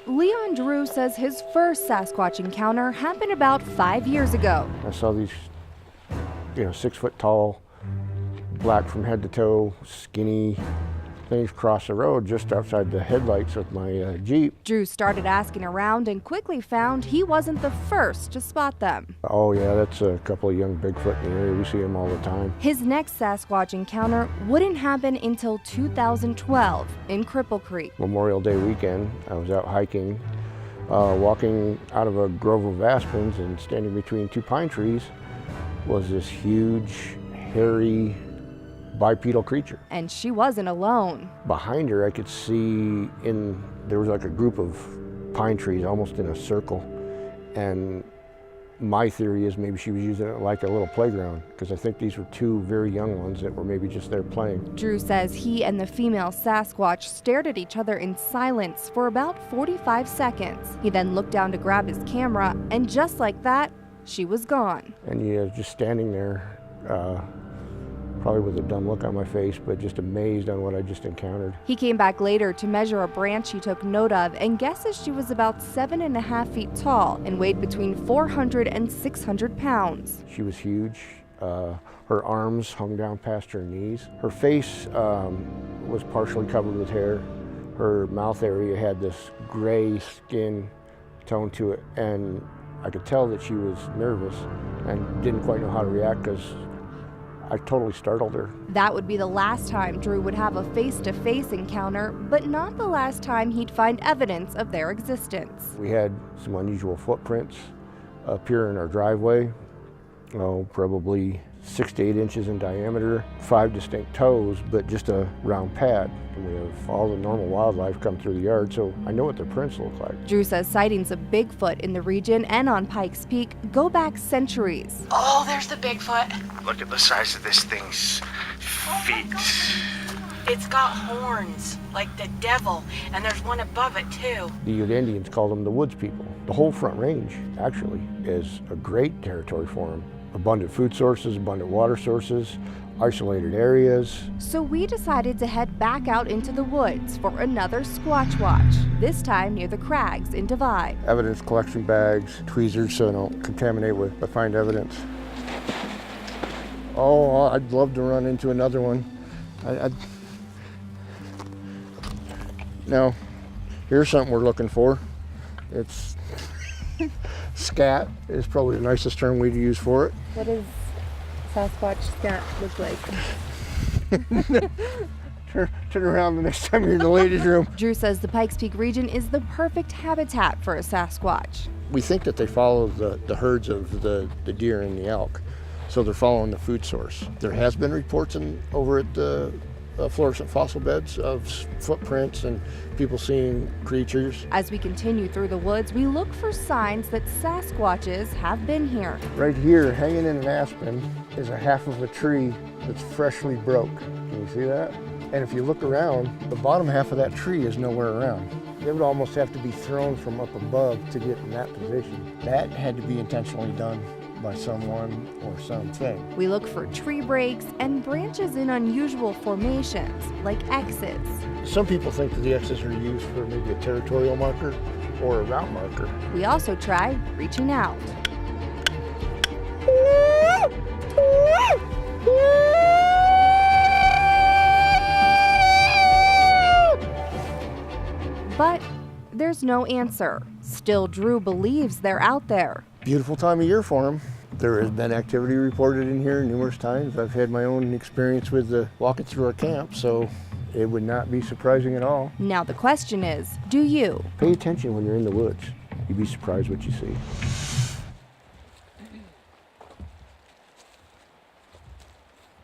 Leon Drew says his first Sasquatch encounter happened about 5 years ago. I saw these, 6 foot tall, black from head to toe, skinny things cross the road just outside the headlights of my Jeep. Drew started asking around and quickly found he wasn't the first to spot them. Oh yeah, that's a couple of young Bigfoot in the area. We see them all the time. His next Sasquatch encounter wouldn't happen until 2012 in Cripple Creek. Memorial Day weekend, I was out hiking, walking out of a grove of aspens, and standing between 2 pine trees was this huge, hairy, bipedal creature. And she wasn't alone. Behind her, I could see there was like a group of pine trees almost in a circle. And my theory is maybe she was using it like a little playground, because I think these were 2 very young ones that were maybe just there playing. Drew says he and the female Sasquatch stared at each other in silence for about 45 seconds. He then looked down to grab his camera, and just like that, she was gone. And just standing there, probably with a dumb look on my face, but just amazed on what I just encountered. He came back later to measure a branch he took note of and guesses she was about 7.5 feet tall and weighed between 400 and 600 pounds. She was huge. Her arms hung down past her knees. Her face was partially covered with hair. Her mouth area had this gray skin tone to it, and I could tell that she was nervous and didn't quite know how to react, because I totally startled her. That would be the last time Drew would have a face-to-face encounter, but not the last time he'd find evidence of their existence. We had some unusual footprints appear in our driveway, probably 6 to 8 inches in diameter, 5 distinct toes, but just a round pad. And we have all the normal wildlife come through the yard, so I know what the prints look like. Drew says sightings of Bigfoot in the region and on Pikes Peak go back centuries. Oh, there's the Bigfoot. Look at the size of this thing's feet. It's got horns, like the devil, and there's one above it, too. The Ute Indians called them the woods people. The whole Front Range, actually, is a great territory for them. Abundant food sources, abundant water sources, isolated areas. So we decided to head back out into the woods for another Squatch Watch, this time near the Crags in Divide. Evidence collection bags, tweezers so I don't contaminate with but find evidence. Oh, I'd love to run into another one. Now, here's something we're looking for. It's scat is probably the nicest term we'd use for it. What does Sasquatch scat look like? Turn around the next time you're in the ladies' room. Drew says the Pikes Peak region is the perfect habitat for a Sasquatch. We think that they follow the herds of the deer and the elk, so they're following the food source. There has been reports over at the fluorescent fossil beds of footprints and people seeing creatures. As we continue through the woods, we look for signs that Sasquatches have been here. Right here, hanging in an aspen, is a half of a tree that's freshly broke. Can you see that? And if you look around, the bottom half of that tree is nowhere around. They would almost have to be thrown from up above to get in that position. That had to be intentionally done by someone or something. We look for tree breaks and branches in unusual formations, like X's. Some people think that the X's are used for maybe a territorial marker or a route marker. We also try reaching out. But there's no answer. Still, Drew believes they're out there. Beautiful time of year for them. There has been activity reported in here numerous times. I've had my own experience with walking through our camp, so it would not be surprising at all. Now the question is, do you? Pay attention when you're in the woods. You'd be surprised what you see.